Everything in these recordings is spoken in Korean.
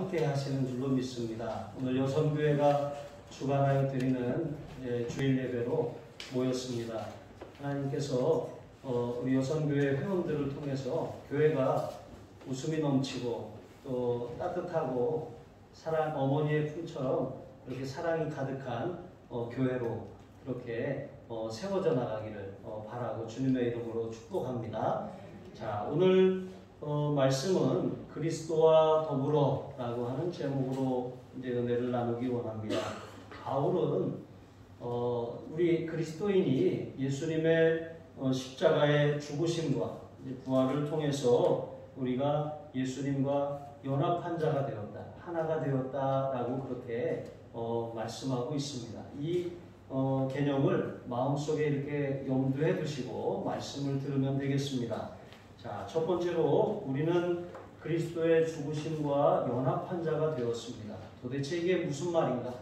함께 하시는 줄로 믿습니다. 오늘 여성교회가 주관하여 드리는 주일 예배로 모였습니다. 하나님께서 우리 여성교회 회원들을 통해서 교회가 웃음이 넘치고 또 따뜻하고 사랑, 어머니의 품처럼 이렇게 사랑이 가득한 교회로 그렇게 세워져 나가기를 바라고 주님의 이름으로 축복합니다. 자, 오늘 말씀은 그리스도와 더불어라고 하는 제목으로 이제 은혜를 나누기 원합니다. 바울은 우리 그리스도인이 예수님의 십자가의 죽으심과 부활을 통해서 우리가 예수님과 연합한 자가 되었다, 하나가 되었다라고 그렇게 말씀하고 있습니다. 이 개념을 마음속에 이렇게 염두에 두시고 말씀을 들으면 되겠습니다. 자, 첫 번째로 우리는 그리스도의 죽으심과 연합한 자가 되었습니다. 도대체 이게 무슨 말인가?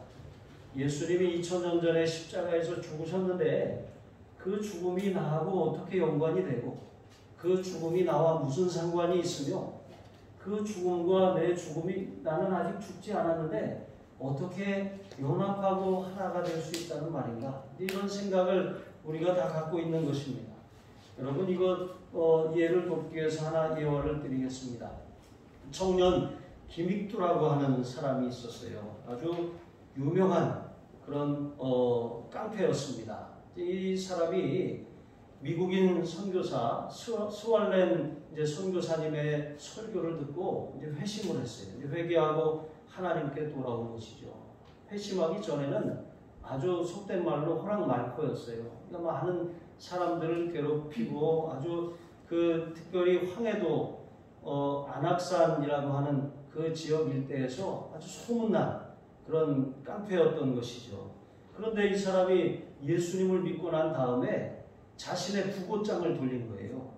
예수님이 2000년 전에 십자가에서 죽으셨는데 그 죽음이 나하고 어떻게 연관이 되고 그 죽음이 나와 무슨 상관이 있으며 그 죽음과 내 죽음이 나는 아직 죽지 않았는데 어떻게 연합하고 하나가 될 수 있다는 말인가? 이런 생각을 우리가 다 갖고 있는 것입니다. 여러분, 이것 이해를 돕기 위해서 하나 예화를 드리겠습니다. 청년 김익두라고 하는 사람이 있었어요. 아주 유명한 그런 깡패였습니다. 이 사람이 미국인 선교사 스왈렌 선교사님의 설교를 듣고 이제 회심을 했어요. 이제 회개하고 하나님께 돌아온 것이죠. 회심하기 전에는 아주 속된 말로 호랑말코였어요. 그러니까 많은 사람들을 괴롭히고 아주 특별히 황해도 안악산이라고 하는 그 지역 일대에서 아주 소문난 그런 깡패였던 것이죠. 그런데 이 사람이 예수님을 믿고 난 다음에 자신의 부고장을 돌린 거예요.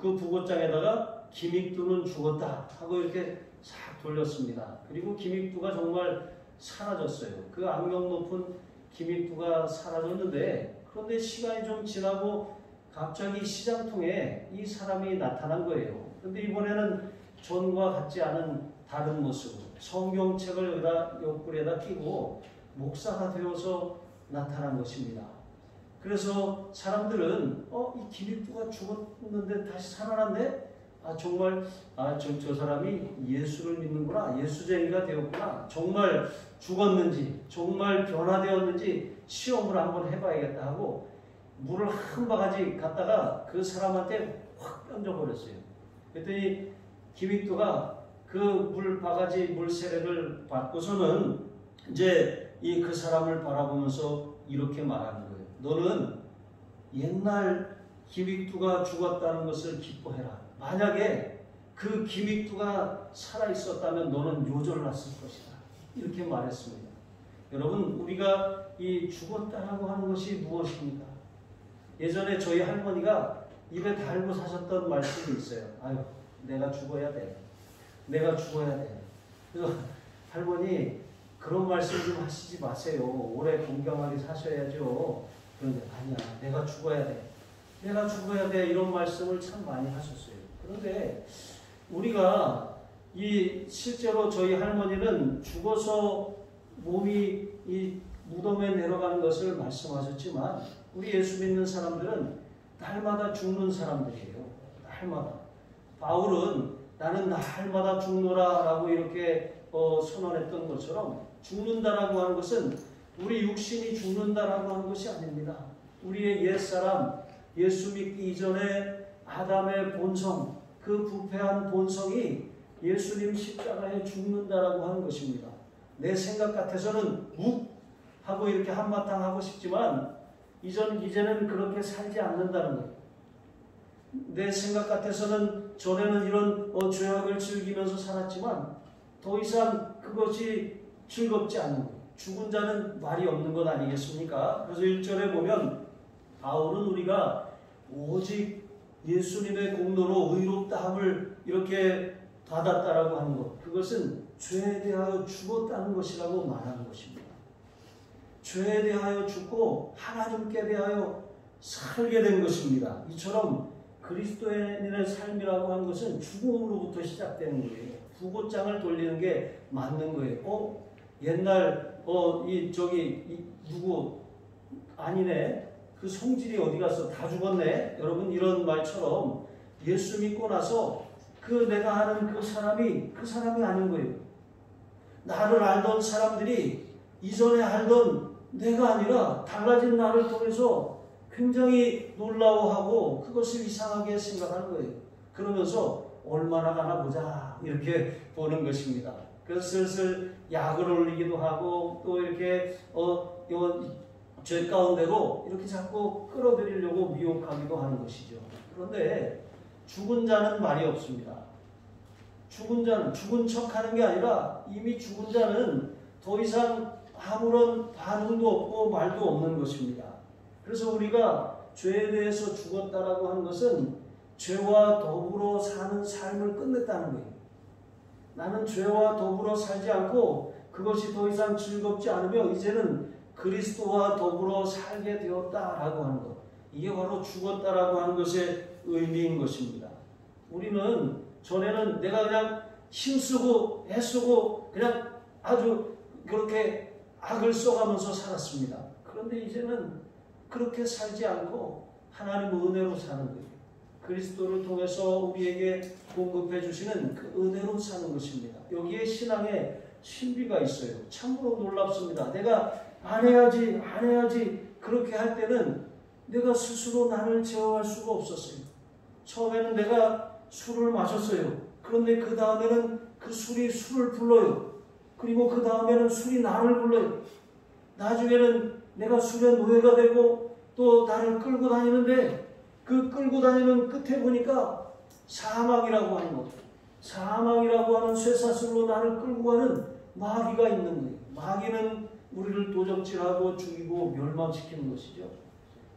그 부고장에다가 김익두는 죽었다 하고 이렇게 싹 돌렸습니다. 그리고 김익두가 정말 사라졌어요. 그 악명 높은 김익두가 사라졌는데, 그런데 시간이 좀 지나고 갑자기 시장통에 이 사람이 나타난 거예요. 그런데 이번에는 전과 같지 않은 다른 모습으로 성경책을 옆구리에다 끼고 목사가 되어서 나타난 것입니다. 그래서 사람들은 이 김익두가 죽었는데 다시 살아났네? 정말 저 사람이 예수를 믿는구나, 예수쟁이가 되었구나, 정말 죽었는지 정말 변화되었는지 시험을 한번 해봐야겠다 하고 물을 한 바가지 갖다가 그 사람한테 확 던져버렸어요. 그랬더니 김익두가 그 물 바가지 물 세례를 받고서는 이제 그 사람을 바라보면서 이렇게 말하는 거예요. 너는 옛날 김익두가 죽었다는 것을 기뻐해라. 만약에 그 김익두가 살아있었다면 너는 요절났을 것이다. 이렇게 말했습니다. 여러분, 우리가 이 죽었다라고 하는 것이 무엇입니까? 예전에 저희 할머니가 입에 달고 사셨던 말씀이 있어요. 아유, 내가 죽어야 돼. 내가 죽어야 돼. 그래서 할머니, 그런 말씀 좀 하시지 마세요. 오래 건강하게 사셔야죠. 그런데 아니야, 내가 죽어야 돼. 내가 죽어야 돼. 이런 말씀을 참 많이 하셨어요. 그런데 우리가 실제로 저희 할머니는 죽어서 몸이 이 무덤에 내려가는 것을 말씀하셨지만 우리 예수 믿는 사람들은 날마다 죽는 사람들이에요. 날마다. 바울은 나는 날마다 죽노라 라고 이렇게 선언했던 것처럼 죽는다라고 하는 것은 우리 육신이 죽는다라고 하는 것이 아닙니다. 우리의 옛사람, 예수 믿기 이전에 아담의 본성, 그 부패한 본성이 예수님 십자가에 죽는다라고 하는 것입니다. 내 생각 같아서는 묵 하고 이렇게 한바탕 하고 싶지만 이제는 그렇게 살지 않는다는 거예요. 내 생각 같아서는 전에는 이런 죄악을 즐기면서 살았지만 더 이상 그것이 즐겁지 않는 거예요. 죽은 자는 말이 없는 것 아니겠습니까? 그래서 1절에 보면 바울은 우리가 오직 예수님의 공로로 의롭다함을 이렇게 받았다라고 하는 것, 그것은 죄에 대하여 죽었다는 것이라고 말하는 것입니다. 죄에 대하여 죽고 하나님께 대하여 살게 된 것입니다. 이처럼 그리스도인의 삶이라고 하는 것은 죽음으로부터 시작되는 거예요. 부고장을 돌리는 게 맞는 거예요. 옛날 누구 아니네. 그 성질이 어디 갔어? 다 죽었네. 여러분 이런 말처럼 예수 믿고 나서 내가 아는 그 사람이 아닌 거예요. 나를 알던 사람들이 이전에 알던 내가 아니라 달라진 나를 통해서 굉장히 놀라워하고 그것을 이상하게 생각하는 거예요. 그러면서 얼마나 가나 보자 이렇게 보는 것입니다. 그래서 슬슬 약을 올리기도 하고 또 이렇게 죄 가운데로 이렇게 자꾸 끌어들이려고 미혹하기도 하는 것이죠. 그런데 죽은 자는 말이 없습니다. 죽은 자는 죽은 척하는 게 아니라 이미 죽은 자는 더 이상 아무런 반응도 없고 말도 없는 것입니다. 그래서 우리가 죄에 대해서 죽었다라고 하는 것은 죄와 더불어 사는 삶을 끝냈다는 거예요. 나는 죄와 더불어 살지 않고 그것이 더 이상 즐겁지 않으며 이제는 그리스도와 더불어 살게 되었다라고 하는 것. 이게 바로 죽었다라고 하는 것의 의미인 것입니다. 우리는 전에는 내가 그냥 힘쓰고 애쓰고 그냥 아주 그렇게 악을 써가면서 살았습니다. 그런데 이제는 그렇게 살지 않고 하나님 은혜로 사는 거예요. 그리스도를 통해서 우리에게 공급해 주시는 그 은혜로 사는 것입니다. 여기에 신앙의 신비가 있어요. 참으로 놀랍습니다. 내가 안 해야지 그렇게 할 때는 내가 스스로 나를 제어할 수가 없었어요. 처음에는 내가 술을 마셨어요. 그런데 그 다음에는 그 술이 술을 불러요. 그리고 그 다음에는 술이 나를 불러요. 나중에는 내가 술의 노예가 되고 또 나를 끌고 다니는데 그 끌고 다니는 끝에 보니까 사망이라고 하는 것, 사망이라고 하는 쇠사슬로 나를 끌고 가는 마귀가 있는 거예요. 마귀는 우리를 도적질하고 죽이고 멸망시키는 것이죠.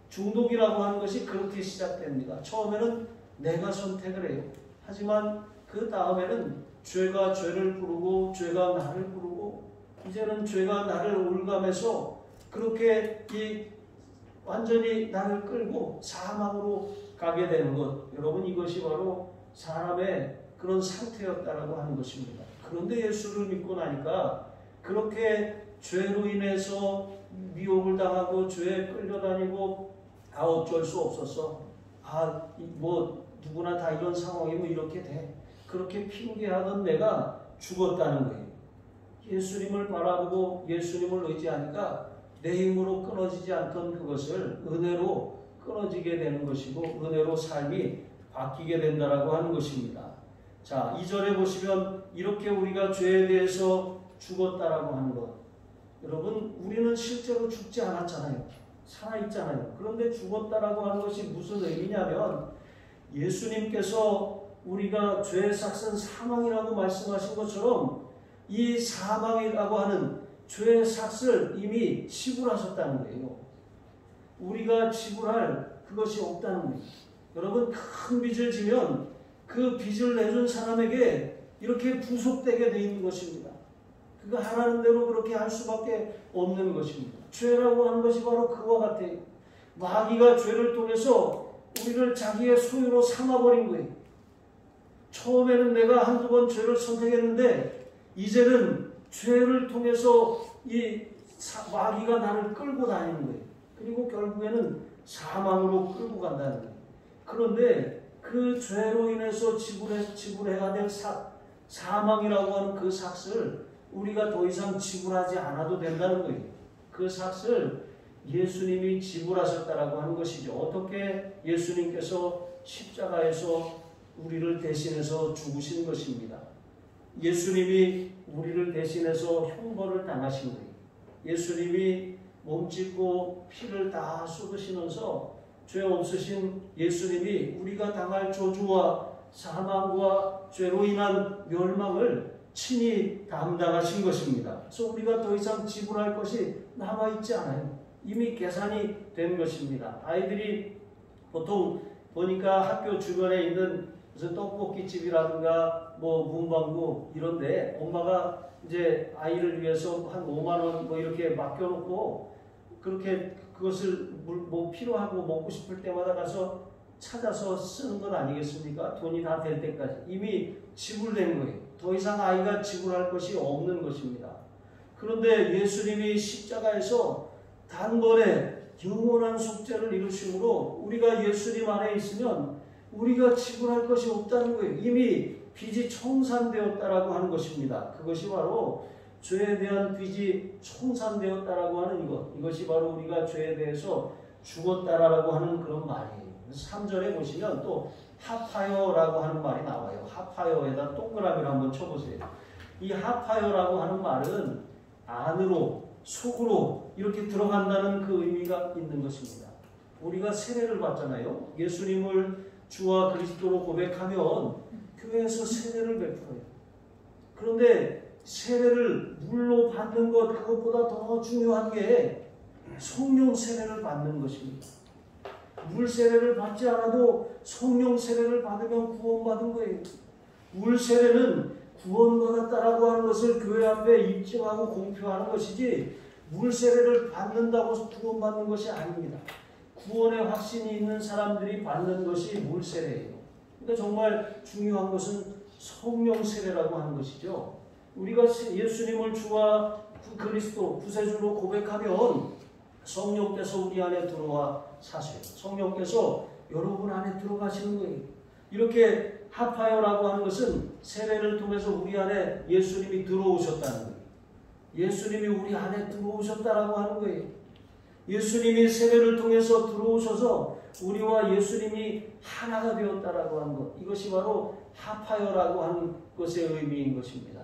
중독이라고 하는 것이 그렇게 시작됩니다. 처음에는 내가 선택을 해요. 하지만 그 다음에는 죄가 죄를 부르고 죄가 나를 부르고 이제는 죄가 나를 올감해서 그렇게 완전히 나를 끌고 사망으로 가게 되는 것. 여러분 이것이 바로 사람의 그런 상태였다라고 하는 것입니다. 그런데 예수를 믿고 나니까 그렇게 죄로 인해서 미혹을 당하고 죄에 끌려다니고 어쩔 수 없었어. 누구나 다 이런 상황이면 이렇게 돼. 그렇게 핑계하던 내가 죽었다는 거예요. 예수님을 바라보고 예수님을 의지하니까 내 힘으로 끊어지지 않던 그것을 은혜로 끊어지게 되는 것이고 은혜로 삶이 바뀌게 된다라고 하는 것입니다. 자, 2절에 보시면 이렇게 우리가 죄에 대해서 죽었다라고 하는 것. 여러분, 우리는 실제로 죽지 않았잖아요. 살아있잖아요. 그런데 죽었다라고 하는 것이 무슨 의미냐면 예수님께서 우리가 죄의 삭은 사망이라고 말씀하신 것처럼 이 사망이라고 하는 죄의 삭을 이미 지불하셨다는 거예요. 우리가 지불할 그것이 없다는 거예요. 여러분 큰 빚을 지면 그 빚을 내준 사람에게 이렇게 부속되게 되어 있는 것입니다. 그가 하라는 대로 그렇게 할 수밖에 없는 것입니다. 죄라고 하는 것이 바로 그와 같아요. 마귀가 죄를 통해서 우리를 자기의 소유로 삼아버린 거예요. 처음에는 내가 한두 번 죄를 선택했는데 이제는 죄를 통해서 마귀가 나를 끌고 다니는 거예요. 그리고 결국에는 사망으로 끌고 간다는 거예요. 그런데 그 죄로 인해서 지불해야 될 사망이라고 하는 그 삭을 우리가 더 이상 지불하지 않아도 된다는 거예요. 그 삭을 예수님이 지불하셨다라고 하는 것이죠. 어떻게 예수님께서 십자가에서 우리를 대신해서 죽으신 것입니다. 예수님이 우리를 대신해서 형벌을 당하신 거예요. 예수님이 몸짓고 피를 다 쏟으시면서 죄 없으신 예수님이 우리가 당할 저주와 사망과 죄로 인한 멸망을 친히 담당하신 것입니다. 그래서 우리가 더 이상 지불할 것이 남아있지 않아요. 이미 계산이 된 것입니다. 아이들이 보통 보니까 학교 주변에 있는 무슨 떡볶이집이라든가 문방구 이런데 엄마가 이제 아이를 위해서 한 5만 원 이렇게 맡겨놓고 그렇게 그것을 필요하고 먹고 싶을 때마다 가서 찾아서 쓰는 것 아니겠습니까? 돈이 다 될 때까지 이미 지불된 거예요. 더 이상 아이가 지불할 것이 없는 것입니다. 그런데 예수님이 십자가에서 단번에 영원한 속죄를 이루심으로 우리가 예수님 안에 있으면 우리가 지불할 것이 없다는 거예요. 이미 빚이 청산되었다라고 하는 것입니다. 그것이 바로 죄에 대한 빚이 청산되었다라고 하는 이것. 이것이 바로 우리가 죄에 대해서 죽었다라고 하는 그런 말이에요. 3절에 보시면 또 하파요라고 하는 말이 나와요. 하파요에다 동그라미를 한번 쳐보세요. 이 하파요라고 하는 말은 안으로, 속으로 이렇게 들어간다는 그 의미가 있는 것입니다. 우리가 세례를 받잖아요. 예수님을 주와 그리스도로 고백하면 교회에서 세례를 베풀어요. 그런데 세례를 물로 받는 것, 그것보다 더 중요한 게 성령 세례를 받는 것입니다. 물 세례를 받지 않아도 성령 세례를 받으면 구원받은 거예요. 물 세례는 구원받았다라고 하는 것을 교회 앞에 입증하고 공표하는 것이지 물 세례를 받는다고 구원받는 것이 아닙니다. 구원의 확신이 있는 사람들이 받는 것이 물 세례예요. 그러니까 정말 중요한 것은 성령 세례라고 하는 것이죠. 우리가 예수님을 주와 그리스도 구세주로 고백하면 성령께서 우리 안에 들어와 사세요. 성령께서 여러분 안에 들어가시는 거예요. 이렇게 하파요라고 하는 것은 세례를 통해서 우리 안에 예수님이 들어오셨다는 거예요. 예수님이 우리 안에 들어오셨다라고 하는 거예요. 예수님이 세례를 통해서 들어오셔서 우리와 예수님이 하나가 되었다라고 하는 것. 이것이 바로 하파요라고 하는 것의 의미인 것입니다.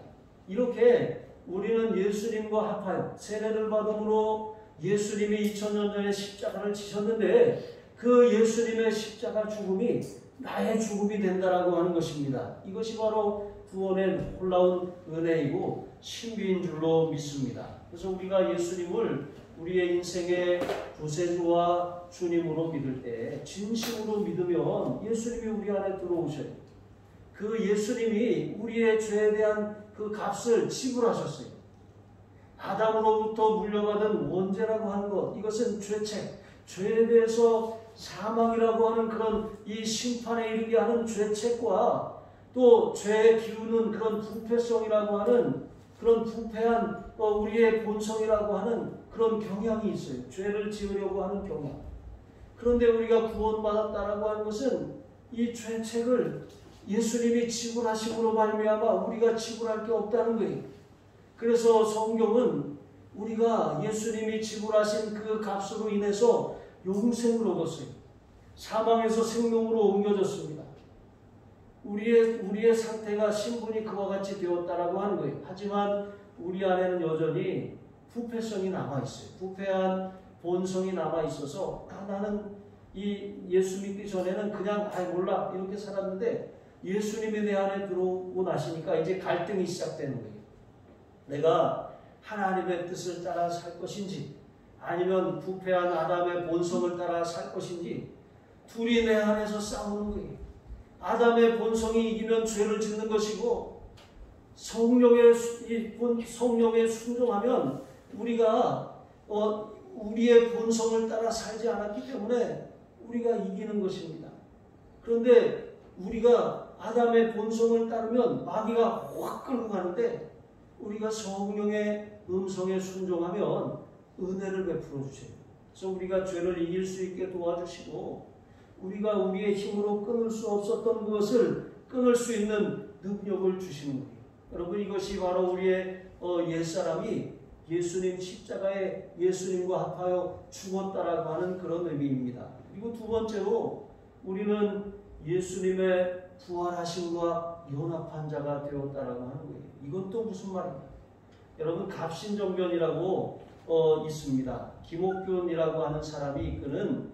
이렇게 우리는 예수님과 합하여 세례를 받음으로 예수님이 2000년 전에 십자가를 지셨는데 그 예수님의 십자가 죽음이 나의 죽음이 된다라고 하는 것입니다. 이것이 바로 구원의 놀라운 은혜이고 신비인 줄로 믿습니다. 그래서 우리가 예수님을 우리의 인생의 구세주와 주님으로 믿을 때 진심으로 믿으면 예수님이 우리 안에 들어오셔요. 그 예수님이 우리의 죄에 대한 그 값을 지불하셨어요. 아담으로부터 물려받은 원죄라고 하는 것, 이것은 죄책, 죄에 대해서 사망이라고 하는 그런 이 심판에 이르게 하는 죄책과 또 죄에 기우는 그런 부패성이라고 하는 그런 부패한 우리의 본성이라고 하는 그런 경향이 있어요. 죄를 지으려고 하는 경향. 그런데 우리가 구원받았다라고 하는 것은 이 죄책을 예수님이 지불하심으로 말미암아 우리가 지불할 게 없다는 거예요. 그래서 성경은 우리가 예수님이 지불하신 그 값으로 인해서 영생을 얻었어요. 사망에서 생명으로 옮겨졌습니다. 우리의 상태가 신분이 그와 같이 되었다라고 하는 거예요. 하지만 우리 안에는 여전히 부패성이 남아있어요. 부패한 본성이 남아있어서 나는 이 예수 믿기 전에는 그냥 몰라 이렇게 살았는데 예수님이 내 안에 들어오고 나시니까 이제 갈등이 시작되는 거예요. 내가 하나님의 뜻을 따라 살 것인지 아니면 부패한 아담의 본성을 따라 살 것인지 둘이 내 안에서 싸우는 거예요. 아담의 본성이 이기면 죄를 짓는 것이고 성령에 순종하면 우리가 우리의 본성을 따라 살지 않았기 때문에 우리가 이기는 것입니다. 그런데 우리가 아담의 본성을 따르면 마귀가 확 끌고 가는데 우리가 성령의 음성에 순종하면 은혜를 베풀어 주세요. 그래서 우리가 죄를 이길 수 있게 도와주시고 우리가 우리의 힘으로 끊을 수 없었던 것을 끊을 수 있는 능력을 주시는 거예요. 여러분 이것이 바로 우리의 옛사람이 예수님 십자가에 예수님과 합하여 죽었다라고 하는 그런 의미입니다. 그리고 두 번째로 우리는 예수님의 부활하심과 연합한 자가 되었다라고 하는 거예요. 이건 또 무슨 말입니까? 여러분 갑신정변이라고 있습니다. 김옥균이라고 하는 사람이 이끄는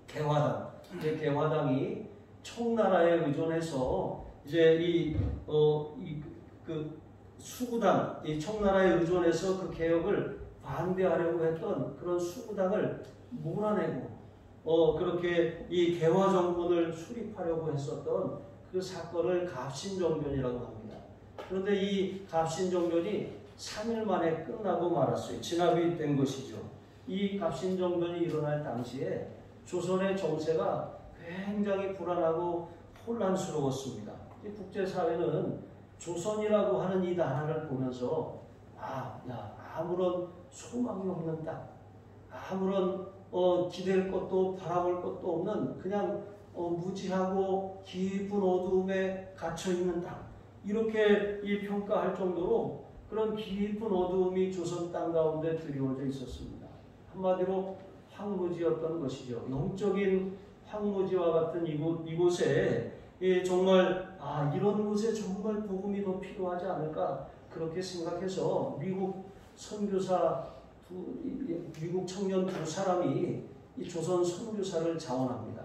개화당. 이 개화당이 청나라에 의존해서 이제 그 수구당, 이 청나라에 의존해서 그 개혁을 반대하려고 했던 그런 수구당을 몰아내고 그렇게 이 개화 정권을 수립하려고 했었던 그 사건을 갑신정변이라고 합니다. 그런데 이 갑신정변이 3일 만에 끝나고 말았어요. 진압이 된 것이죠. 이 갑신정변이 일어날 당시에 조선의 정세가 굉장히 불안하고 혼란스러웠습니다. 국제사회는 조선이라고 하는 이 나라를 보면서 아무런 소망이 없는 땅, 아무런 기댈 것도 바라볼 것도 없는 그냥 무지하고 깊은 어두움에 갇혀 있는 땅, 이렇게 이 평가할 정도로 그런 깊은 어두움이 조선 땅 가운데 드리워져 있었습니다. 한마디로 황무지였던 것이죠. 영적인 황무지와 같은 이곳에 정말 이런 곳에 정말 복음이 더 필요하지 않을까, 그렇게 생각해서 미국 청년 두 사람이 이 조선 선교사를 자원합니다.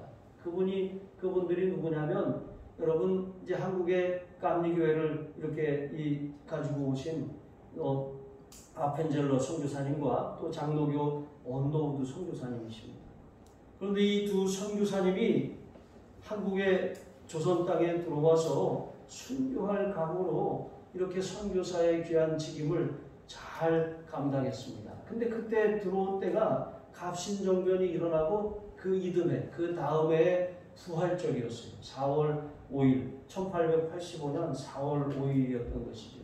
그분들이 누구냐면, 여러분 이제 한국의 깜리교회를 이렇게 가지고 오신 아펜젤러 선교사님과 또 장로교 언더우드 선교사님이십니다. 그런데 이 두 선교사님이 한국의 조선 땅에 들어와서 순교할 각오로 이렇게 선교사의 귀한 직임을 잘 감당했습니다. 근데 그때 들어온 때가 갑신정변이 일어나고 그 이듬해, 그 다음에 부활절이었어요. 4월 5일, 1885년 4월 5일이었던 것이죠.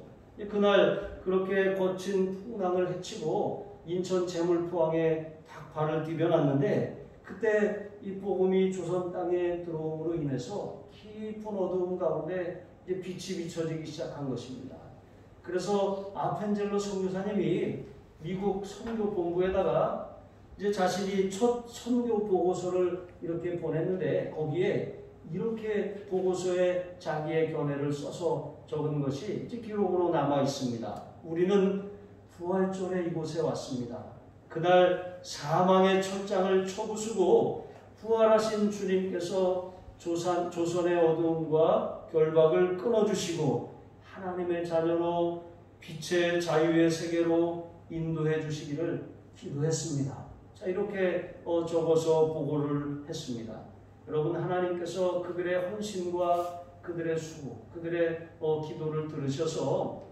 그날 그렇게 거친 풍랑을 헤치고 인천 제물포항에 닭발을 디뎌놨는데, 그때 이 복음이 조선 땅에 들어옴으로 인해서 깊은 어두움 가운데 이제 빛이 비춰지기 시작한 것입니다. 그래서 아펜젤러 선교사님이 미국 선교본부에다가 이제 자신이 첫 선교 보고서를 이렇게 보냈는데, 거기에 이렇게 보고서에 자기의 견해를 써서 적은 것이 이제 기록으로 남아 있습니다. 우리는 부활절에 이곳에 왔습니다. 그날 사망의 철장을 쳐부수고 부활하신 주님께서 조선의 어두움과 결박을 끊어주시고 하나님의 자녀로 빛의 자유의 세계로 인도해 주시기를 기도했습니다. 자, 이렇게 적어서 보고를 했습니다. 여러분, 하나님께서 그들의 헌신과 그들의 수고, 그들의 기도를 들으셔서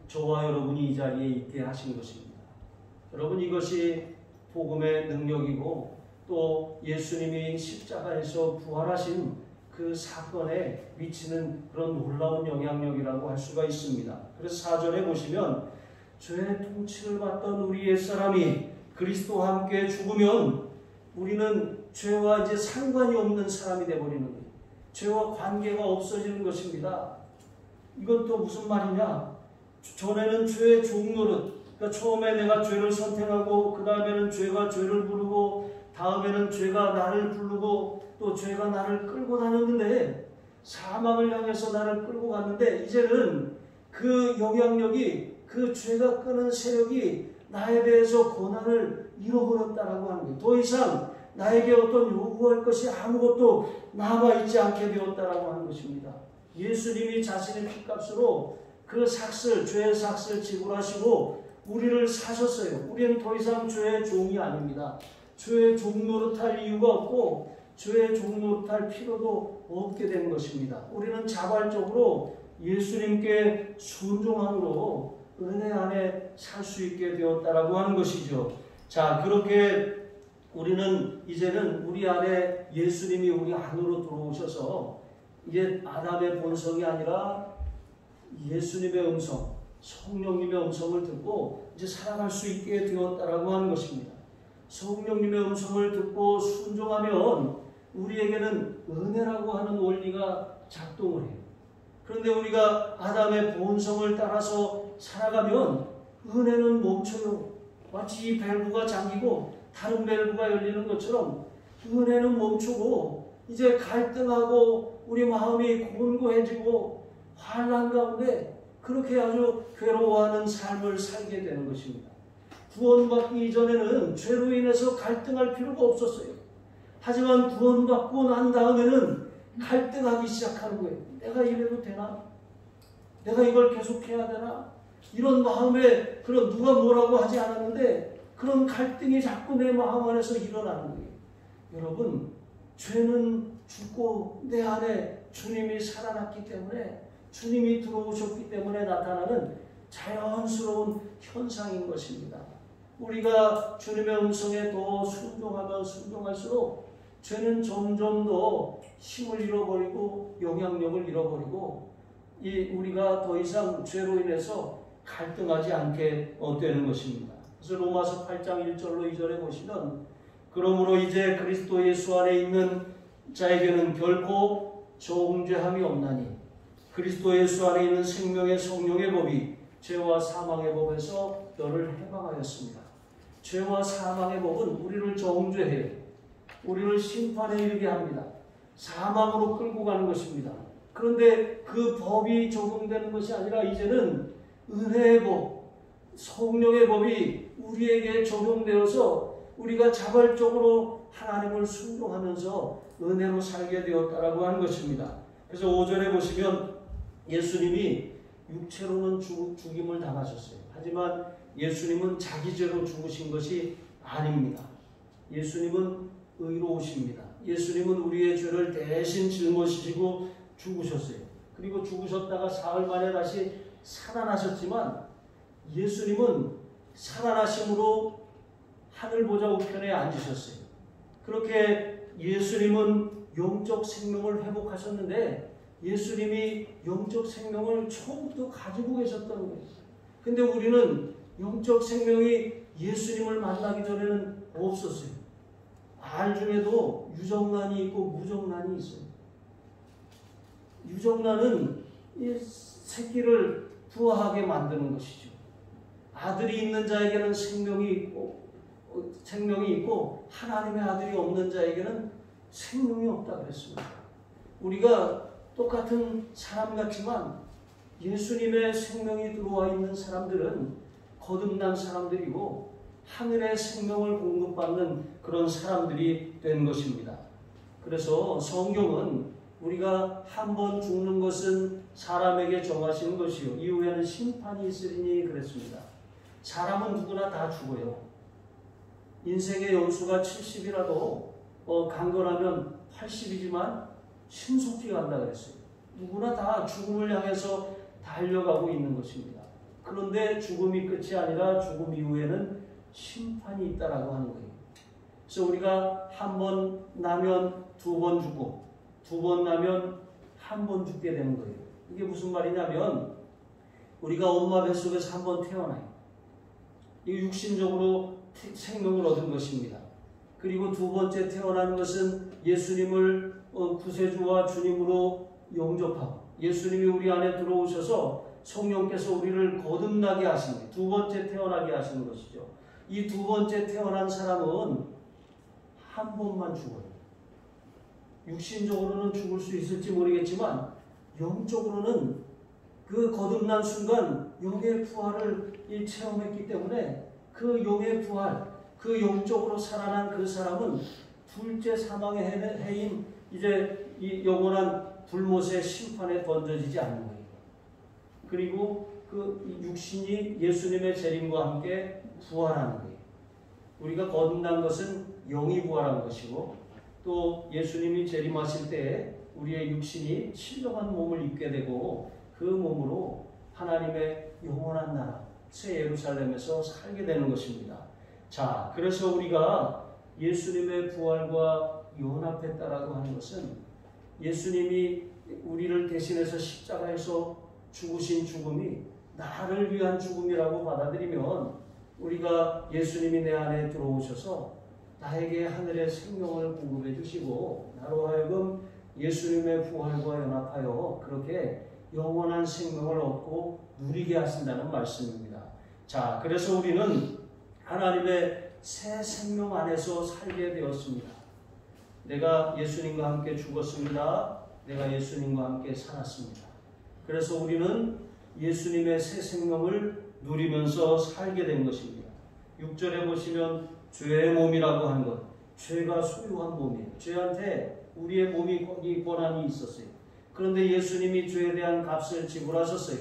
저와 여러분이 이 자리에 있게 하신 것입니다. 여러분, 이것이 복음의 능력이고 또 예수님이 십자가에서 부활하신 그 사건에 미치는 그런 놀라운 영향력이라고 할 수가 있습니다. 그래서 4절에 보시면, 죄의 통치를 받던 우리 옛사람이 그리스도와 함께 죽으면 우리는 죄와 이제 상관이 없는 사람이 되어버리는 거예요. 죄와 관계가 없어지는 것입니다. 이건 또 무슨 말이냐? 전에는 죄의 종노릇, 그러니까 처음에 내가 죄를 선택하고 그 다음에는 죄가 죄를 부르고 다음에는 죄가 나를 부르고 또 죄가 나를 끌고 다녔는데, 사망을 향해서 나를 끌고 갔는데, 이제는 그 영향력이, 그 죄가 끄는 세력이 나에 대해서 권한을 잃어버렸다라고 하는 거예요. 더 이상 나에게 어떤 요구할 것이 아무것도 남아있지 않게 되었다라고 하는 것입니다. 예수님이 자신의 피값으로 그 삭슬, 죄의 삭슬 지불하시고 우리를 사셨어요. 우리는 더 이상 죄의 종이 아닙니다. 죄의 종 노릇할 이유가 없고 죄의 종 노릇할 필요도 없게 된 것입니다. 우리는 자발적으로 예수님께 순종함으로 은혜 안에 살 수 있게 되었다라고 하는 것이죠. 자, 그렇게 우리는 이제는 우리 안에 예수님이 우리 안으로 들어오셔서 이제 아담의 본성이 아니라 예수님의 음성, 성령님의 음성을 듣고 이제 살아갈 수 있게 되었다라고 하는 것입니다. 성령님의 음성을 듣고 순종하면 우리에게는 은혜라고 하는 원리가 작동을 해요. 그런데 우리가 아담의 본성을 따라서 살아가면 은혜는 멈춰요. 마치 이 밸브가 잠기고 다른 밸브가 열리는 것처럼 은혜는 멈추고 이제 갈등하고 우리 마음이 곤고해지고 환난 가운데 그렇게 아주 괴로워하는 삶을 살게 되는 것입니다. 구원받기 이전에는 죄로 인해서 갈등할 필요가 없었어요. 하지만 구원받고 난 다음에는 갈등하기 시작하는 거예요. 내가 이래도 되나? 내가 이걸 계속해야 되나? 이런 마음에 그런 누가 뭐라고 하지 않았는데 그런 갈등이 자꾸 내 마음 안에서 일어나는 거예요. 여러분, 죄는 죽고 내 안에 주님이 살아났기 때문에, 주님이 들어오셨기 때문에 나타나는 자연스러운 현상인 것입니다. 우리가 주님의 음성에 더 순종하면 순종할수록 죄는 점점 더 힘을 잃어버리고 영향력을 잃어버리고 우리가 더 이상 죄로 인해서 갈등하지 않게 되는 것입니다. 그래서 로마서 8장 1절로 2절에 보시면 그러므로 이제 그리스도 예수 안에 있는 자에게는 결코 정죄함이 없나니 그리스도 예수 안에 있는 생명의 성령의 법이 죄와 사망의 법에서 너를 해방하였습니다. 죄와 사망의 법은 우리를 정죄해요. 우리를 심판에 이르게 합니다. 사망으로 끌고 가는 것입니다. 그런데 그 법이 적용되는 것이 아니라 이제는 은혜의 법, 성령의 법이 우리에게 적용되어서 우리가 자발적으로 하나님을 순종하면서 은혜로 살게 되었다라고 하는 것입니다. 그래서 5절에 보시면 예수님이 육체로는 죽임을 당하셨어요. 하지만 예수님은 자기 죄로 죽으신 것이 아닙니다. 예수님은 의로우십니다. 예수님은 우리의 죄를 대신 짊어지시고 죽으셨어요. 그리고 죽으셨다가 사흘 만에 다시 살아나셨지만 예수님은 살아나심으로 하늘 보좌 우편에 앉으셨어요. 그렇게 예수님은 영적 생명을 회복하셨는데 예수님이 영적 생명을 처음부터 가지고 계셨던 거예요. 근데 우리는 영적 생명이 예수님을 만나기 전에는 없었어요. 알 중에도 유정란이 있고 무정란이 있어요. 유정란은 이 새끼를 부화하게 만드는 것이죠. 아들이 있는 자에게는 생명이 있고 하나님의 아들이 없는 자에게는 생명이 없다 그랬습니다. 우리가 똑같은 사람 같지만 예수님의 생명이 들어와 있는 사람들은 거듭난 사람들이고 하늘의 생명을 공급받는 그런 사람들이 된 것입니다. 그래서 성경은 우리가 한 번 죽는 것은 사람에게 정하시는 것이요 이후에는 심판이 있으리니 그랬습니다. 사람은 누구나 다 죽어요. 인생의 연수가 70이라도 강건하면 80이지만 신속히 간다 그랬어요. 누구나 다 죽음을 향해서 달려가고 있는 것입니다. 그런데 죽음이 끝이 아니라 죽음 이후에는 심판이 있다라고 하는 거예요. 그래서 우리가 한 번 나면 두 번 죽고 두 번 나면 한 번 죽게 되는 거예요. 이게 무슨 말이냐면 우리가 엄마 뱃속에서 한 번 태어나요. 이 육신적으로 생명을 얻은 것입니다. 그리고 두 번째 태어나는 것은 예수님을 구세주와 주님으로 영접하고 예수님이 우리 안에 들어오셔서 성령께서 우리를 거듭나게 하신 거예요. 두 번째 태어나게 하시는 것이죠. 이 두 번째 태어난 사람은 한 번만 죽어요. 육신적으로는 죽을 수 있을지 모르겠지만 영적으로는 그 거듭난 순간 영의 부활을 체험했기 때문에 그 영의 부활, 그 영적으로 살아난 그 사람은 둘째 사망의 해인 이제 이 영원한 불못의 심판에 던져지지 않는 거예요. 그리고 그 육신이 예수님의 재림과 함께 부활하는 거예요. 우리가 거듭난 것은 영이 부활한 것이고 또 예수님이 재림하실 때 우리의 육신이 신령한 몸을 입게 되고 그 몸으로 하나님의 영원한 나라 새 예루살렘에서 살게 되는 것입니다. 자, 그래서 우리가 예수님의 부활과 연합했다라고 하는 것은 예수님이 우리를 대신해서 십자가에서 죽으신 죽음이 나를 위한 죽음이라고 받아들이면 우리가 예수님이 내 안에 들어오셔서 나에게 하늘의 생명을 공급해 주시고 나로 하여금 예수님의 부활과 연합하여 그렇게 영원한 생명을 얻고 누리게 하신다는 말씀입니다. 자, 그래서 우리는 하나님의 새 생명 안에서 살게 되었습니다. 내가 예수님과 함께 죽었습니다. 내가 예수님과 함께 살았습니다. 그래서 우리는 예수님의 새 생명을 누리면서 살게 된 것입니다. 6절에 보시면 죄의 몸이라고 하는 것, 죄가 소유한 몸이에요. 죄한테 우리의 몸이 거기 권한이 있었어요. 그런데 예수님이 죄에 대한 값을 지불하셨어요.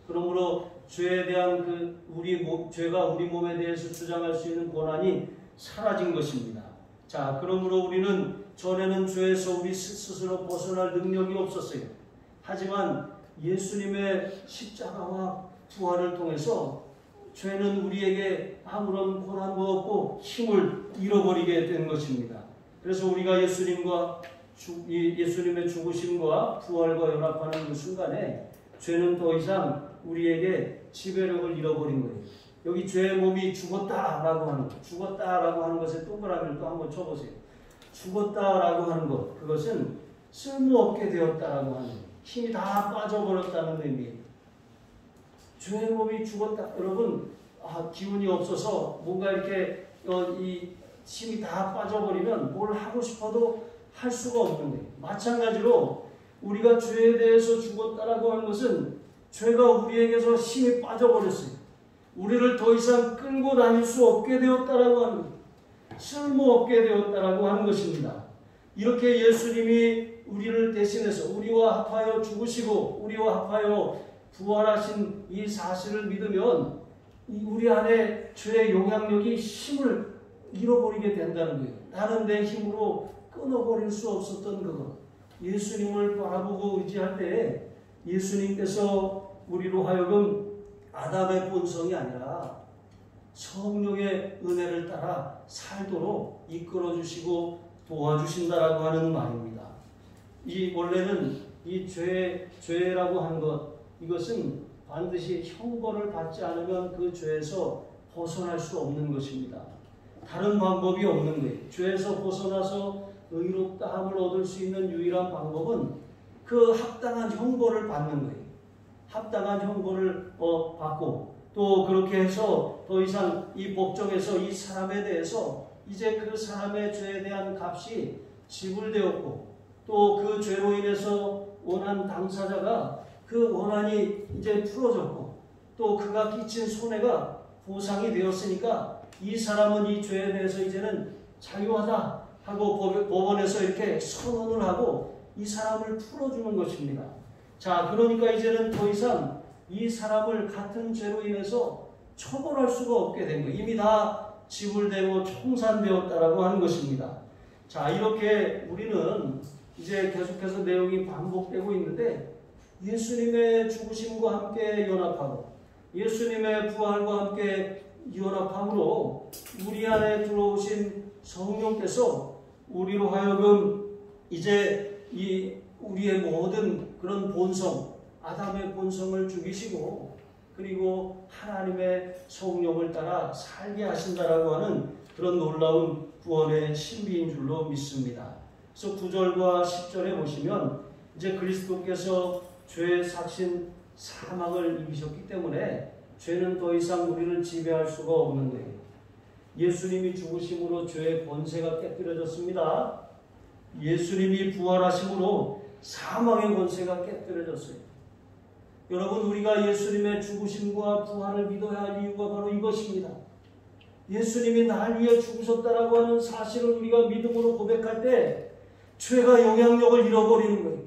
그러므로 죄에 대한 죄가 우리 몸에 대해서 주장할 수 있는 권한이 사라진 것입니다. 자, 그러므로 우리는 전에는 죄에서 우리 스스로 벗어날 능력이 없었어요. 하지만 예수님의 십자가와 부활을 통해서 죄는 우리에게 아무런 권한도 없고 힘을 잃어버리게 된 것입니다. 그래서 우리가 예수님의 죽으심과 부활과 연합하는 그 순간에 죄는 더 이상 우리에게 지배력을 잃어버린 거예요. 여기 죄의 몸이 죽었다라고 하는 것, 죽었다라고 하는 것에 동그라미를 또 한번 쳐보세요. 죽었다라고 하는 것, 그것은 쓸모없게 되었다라고 하는, 힘이 다 빠져버렸다는 의미예요. 죄의 몸이 죽었다. 여러분, 기운이 없어서 뭔가 이렇게 이 힘이 다 빠져버리면 뭘 하고 싶어도 할 수가 없는 거예요. 마찬가지로 우리가 죄에 대해서 죽었다라고 하는 것은 죄가 우리에게서 힘이 빠져버렸어요. 우리를 더 이상 끌고 다닐 수 없게 되었다라고 하는 거예요. 쓸모없게 되었다라고 하는 것입니다. 이렇게 예수님이 우리를 대신해서 우리와 합하여 죽으시고 우리와 합하여 부활하신 이 사실을 믿으면 우리 안에 죄의 영향력이 힘을 잃어버리게 된다는 거예요. 나는 내 힘으로 끊어버릴 수 없었던 그것. 예수님을 바라보고 의지할 때 예수님께서 우리로 하여금 아담의 본성이 아니라 성령의 은혜를 따라 살도록 이끌어주시고 도와주신다라고 하는 말입니다. 이 원래는 이 죄라고 하는 것, 이것은 반드시 형벌을 받지 않으면 그 죄에서 벗어날 수 없는 것입니다. 다른 방법이 없는 거예요. 죄에서 벗어나서 의롭다함을 얻을 수 있는 유일한 방법은 그 합당한 형벌을 받는 거예요. 합당한 형벌을 받고 또 그렇게 해서 더 이상 이 법정에서 이 사람에 대해서 이제 그 사람의 죄에 대한 값이 지불되었고 또 그 죄로 인해서 원한 당사자가 그 원한이 이제 풀어졌고 또 그가 끼친 손해가 보상이 되었으니까 이 사람은 이 죄에 대해서 이제는 자유하다 하고 법원에서 이렇게 선언을 하고 이 사람을 풀어주는 것입니다. 자, 그러니까 이제는 더 이상 이 사람을 같은 죄로 인해서 처벌할 수가 없게 된 거예요. 이미 다 지불되고 청산되었다라고 하는 것입니다. 자, 이렇게 우리는 이제 계속해서 내용이 반복되고 있는데 예수님의 죽으심과 함께 연합하고 예수님의 부활과 함께 연합함으로 우리 안에 들어오신 성령께서 우리로 하여금 이제 우리의 모든 그런 본성, 아담의 본성을 죽이시고 그리고 하나님의 성령을 따라 살게 하신다라고 하는 그런 놀라운 구원의 신비인 줄로 믿습니다. 그래서 9절과 10절에 보시면 이제 그리스도께서 죄의 삭신 사망을 이기셨기 때문에 죄는 더 이상 우리를 지배할 수가 없는 거예요. 예수님이 죽으심으로 죄의 권세가 깨뜨려졌습니다. 예수님이 부활하심으로 사망의 권세가 깨뜨려졌어요. 여러분, 우리가 예수님의 죽으심과 부활을 믿어야 할 이유가 바로 이것입니다. 예수님이 날 위해 죽으셨다라고 하는 사실을 우리가 믿음으로 고백할 때 죄가 영향력을 잃어버리는 거예요.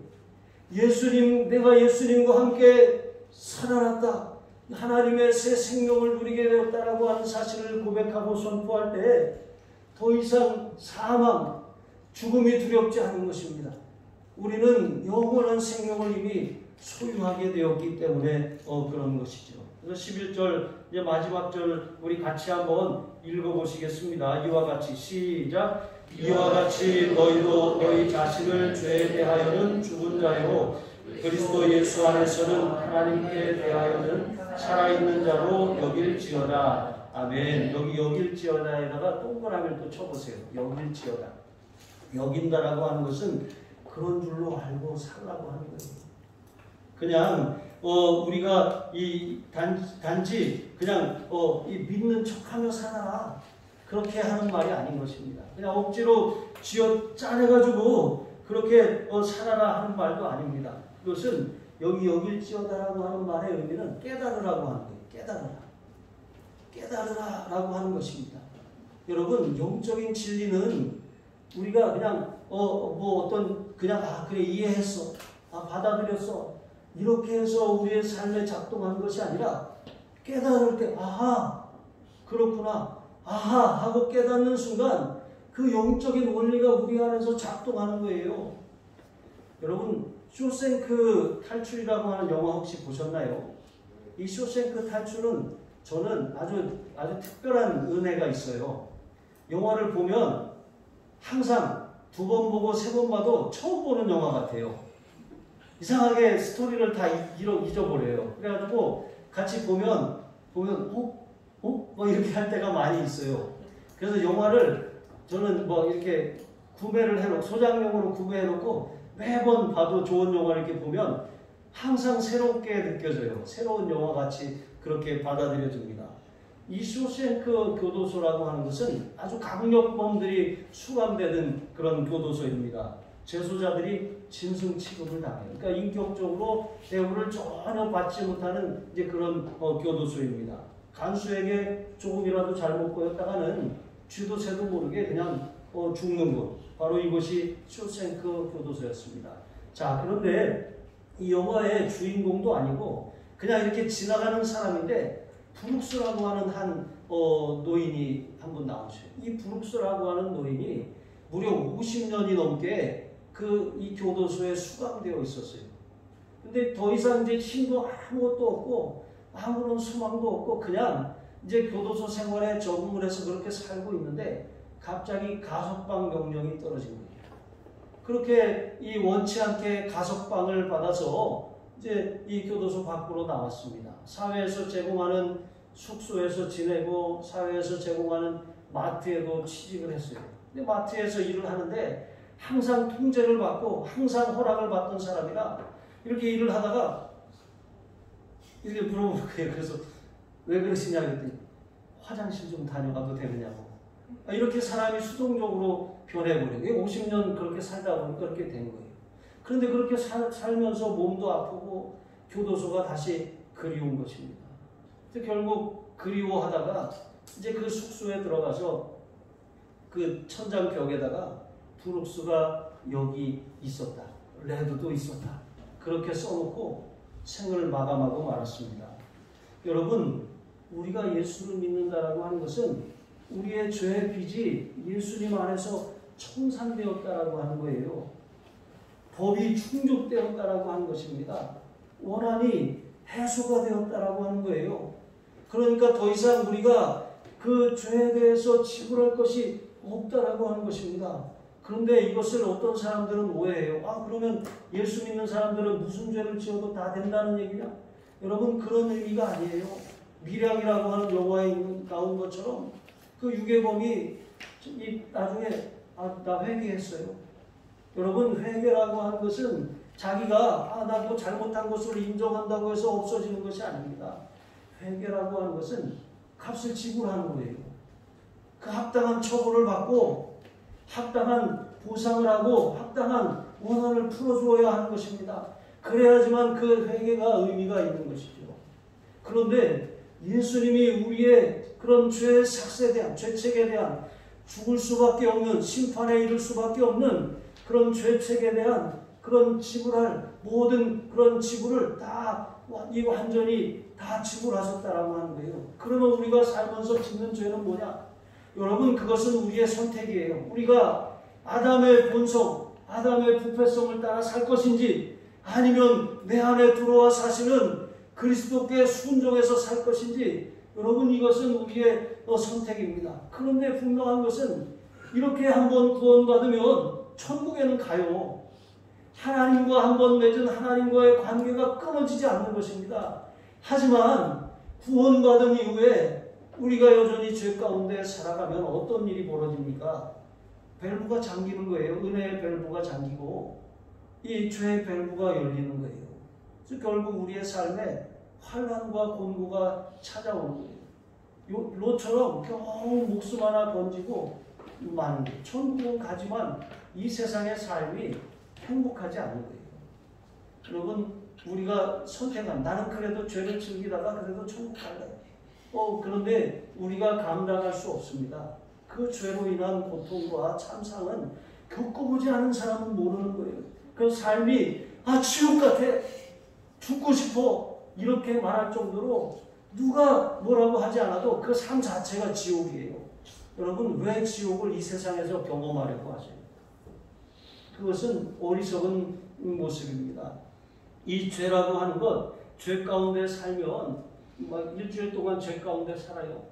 내가 예수님과 함께 살아났다. 하나님의 새 생명을 누리게 되었다라고 하는 사실을 고백하고 선포할 때 더 이상 사망, 죽음이 두렵지 않은 것입니다. 우리는 영원한 생명을 이미 소유하게 되었기 때문에 그런 것이죠. 그래서 11절 이제 마지막 절 우리 같이 한번 읽어보시겠습니다. 이와 같이 시작. 이와 같이 너희도 너희 자신을 죄에 대하여는 죽은 자요 그리스도 예수 안에서는 하나님께 대하여는 살아있는 자로 여길지어다. 아멘. 여기 여길지어다에다가 동그라미를 또 쳐보세요. 여길지어다. 여긴다라고 하는 것은 그런 줄로 알고 살라고 하는 거예요. 그냥 우리가 단지 그냥 이 믿는 척하며 살아라 그렇게 하는 말이 아닌 것입니다. 그냥 억지로 쥐어 짜내가지고 그렇게 살아라 하는 말도 아닙니다. 그것은 여기 여길지어다라고 하는 말의 의미는 깨달으라고 하는 거예요. 깨달으라라고 하는 것입니다. 여러분, 영적인 진리는 우리가 그냥 그래 이해했어, 받아들였어 이렇게 해서 우리의 삶에 작동하는 것이 아니라 깨달을 때 아하 그렇구나 아하 하고 깨닫는 순간 그 영적인 원리가 우리 안에서 작동하는 거예요. 여러분, 쇼생크 탈출이라고 하는 영화 혹시 보셨나요? 이 쇼생크 탈출은 저는 아주 특별한 은혜가 있어요. 영화를 보면 항상 2번 보고 3번 봐도 처음 보는 영화 같아요. 이상하게 스토리를 다 잊어버려요. 그래가지고 같이 보면 뭐 이렇게 할 때가 많이 있어요. 그래서 영화를 저는 뭐 이렇게 구매를 해놓고 소장용으로 구매해놓고 매번 봐도 좋은 영화를 이렇게 보면 항상 새롭게 느껴져요. 새로운 영화 같이 그렇게 받아들여집니다. 이 쇼생크 교도소라고 하는 것은 아주 강력범들이 수감되는 그런 교도소입니다. 재소자들이 짐승 취급을 당해요. 그러니까 인격적으로 대우를 전혀 받지 못하는 이제 그런 교도소입니다. 간수에게 조금이라도 잘못 보였다가는 쥐도 새도 모르게 그냥 죽는 곳. 바로 이것이 쇼생크 교도소였습니다. 자, 그런데 이 영화의 주인공도 아니고 그냥 이렇게 지나가는 사람인데 브룩스라고 하는 한 노인이 한 분 나오셔요. 이 브룩스라고 하는 노인이 무려 50년이 넘게 이 교도소에 수감되어 있었어요. 근데 더 이상 이제 힘도 아무것도 없고 아무런 소망도 없고 그냥 이제 교도소 생활에 적응을 해서 그렇게 살고 있는데 갑자기 가석방 명령이 떨어진 거예요. 그렇게 이 원치 않게 가석방을 받아서 이제 이 교도소 밖으로 나왔습니다. 사회에서 제공하는 숙소에서 지내고 사회에서 제공하는 마트에도 취직을 했어요. 근데 마트에서 일을 하는데 항상 통제를 받고 항상 허락을 받던 사람이라 이렇게 일을 하다가 이렇게 물어보는 거예요. 그래서 왜 그러시냐 그랬더니 화장실 좀 다녀가도 되느냐고. 이렇게 사람이 수동적으로 변해버려요. 50년 그렇게 살다 보니까 그렇게 된 거예요. 그런데 그렇게 살면서 몸도 아프고 교도소가 다시 그리운 것입니다. 결국 그리워하다가 이제 그 숙소에 들어가서 그 천장 벽에다가 브룩스가 여기 있었다. 레드도 있었다. 그렇게 써놓고 생을 마감하고 말았습니다. 여러분, 우리가 예수를 믿는다라고 하는 것은 우리의 죄의 빚이 예수님 안에서 청산되었다라고 하는 거예요. 법이 충족되었다라고 하는 것입니다. 원한이 해소가 되었다라고 하는 거예요. 그러니까 더 이상 우리가 그 죄에 대해서 지불할 것이 없다라고 하는 것입니다. 그런데 이것을 어떤 사람들은 오해해요. 그러면 예수 믿는 사람들은 무슨 죄를 지어도 다 된다는 얘기냐? 여러분, 그런 의미가 아니에요. 미량이라고 하는 영화에 나온 것처럼 그 유괴범이 나중에 나 회개했어요. 여러분, 회개라고 하는 것은 자기가 나 뭐 잘못한 것으로 인정한다고 해서 없어지는 것이 아닙니다. 회개라고 하는 것은 값을 지불하는 거예요. 그 합당한 처벌을 받고 합당한 보상을 하고 합당한 원한을 풀어주어야 하는 것입니다. 그래야지만 그 회개가 의미가 있는 것이죠. 그런데 예수님이 우리의 그런 죄의 삭스에 대한, 죄책에 대한 죽을 수밖에 없는, 심판에 이를 수밖에 없는 그런 죄책에 대한 그런 지불할 모든 그런 지불을 다 완전히 다 지불하셨다라고 하는 거예요. 그러면 우리가 살면서 짓는 죄는 뭐냐? 여러분, 그것은 우리의 선택이에요. 우리가 아담의 본성, 아담의 부패성을 따라 살 것인지 아니면 내 안에 들어와 사시는 그리스도께 순종해서 살 것인지 여러분, 이것은 우리의 선택입니다. 그런데 분명한 것은 이렇게 한번 구원받으면 천국에는 가요. 하나님과 한번 맺은 하나님과의 관계가 끊어지지 않는 것입니다. 하지만 구원받은 이후에 우리가 여전히 죄 가운데 살아가면 어떤 일이 벌어집니까? 밸브가 잠기는 거예요. 은혜의 밸브가 잠기고 이 죄의 밸브가 열리는 거예요. 그래서 결국 우리의 삶에 환난과 곤고가 찾아오는 거예요. 롯처럼 겨우 목숨 하나 건지고 마는 거예요. 천국은 가지만 이 세상의 삶이 행복하지 않은 거예요. 여러분, 우리가 선택한, 나는 그래도 죄를 즐기다가 그래도 천국 갈래. 그런데 우리가 감당할 수 없습니다. 그 죄로 인한 고통과 참상은 겪어보지 않은 사람은 모르는 거예요. 그 삶이 지옥 같아, 죽고 싶어, 이렇게 말할 정도로 누가 뭐라고 하지 않아도 그 삶 자체가 지옥이에요. 여러분, 왜 지옥을 이 세상에서 경험하려고 하세요? 그것은 어리석은 모습입니다. 이 죄라고 하는 것, 죄 가운데 살면 막 일주일 동안 죄 가운데 살아요.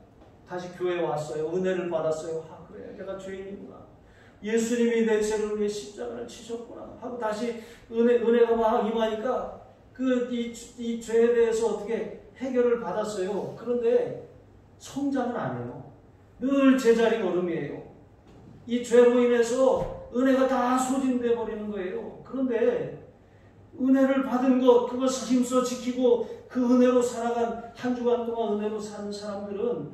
다시 교회에 왔어요. 은혜를 받았어요. 그래, 내가 죄인이구나. 예수님이 내 죄를 위해 십자가를 치셨구나 하고 다시 은혜가 막 임하니까 이 죄에 대해서 어떻게 해결을 받았어요. 그런데 성장은 안 해요. 늘 제자리 걸음이에요. 이 죄로 인해서 은혜가 다 소진돼 버리는 거예요. 그런데 은혜를 받은 것, 그것을 힘써 지키고 그 은혜로 살아간 한 주간 동안 은혜로 사는 사람들은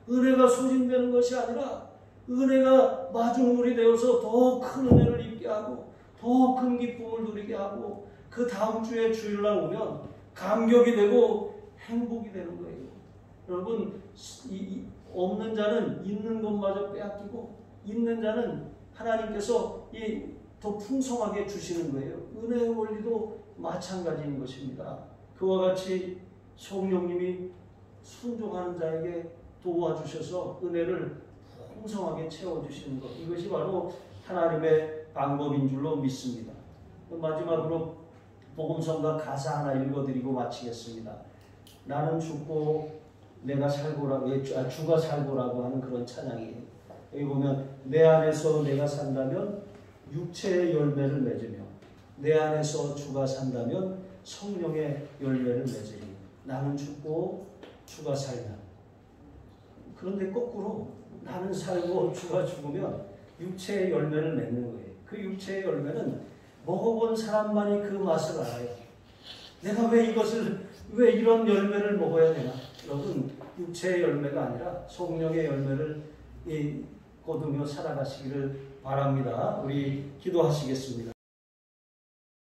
은혜가 소진되는 것이 아니라 은혜가 마중물이 되어서 더 큰 은혜를 입게 하고 더 큰 기쁨을 누리게 하고 그 다음 주에 주일날 오면 감격이 되고 행복이 되는 거예요. 여러분, 없는 자는 있는 것마저 빼앗기고 있는 자는 하나님께서 더 풍성하게 주시는 거예요. 은혜의 원리도 마찬가지인 것입니다. 그와 같이 성령님이 순종하는 자에게 도와주셔서 은혜를 풍성하게 채워주시는 것, 이것이 바로 하나님의 방법인 줄로 믿습니다. 마지막으로 복음성가 가사 하나 읽어드리고 마치겠습니다. 나는 죽고 내가 살고라고, 주가 살고라고 하는 그런 찬양이에요. 여기 보면 내 안에서 내가 산다면 육체의 열매를 맺으며 내 안에서 주가 산다면 성령의 열매를 맺으리. 나는 죽고 주가 살면. 그런데 거꾸로 나는 살고 주가 죽으면 육체의 열매를 맺는 거예요. 그 육체의 열매는 먹어본 사람만이 그 맛을 알아요. 내가 왜 이런 열매를 먹어야 되나? 여러분, 육체의 열매가 아니라 성령의 열매를 거두며 살아가시기를 바랍니다. 우리 기도하시겠습니다.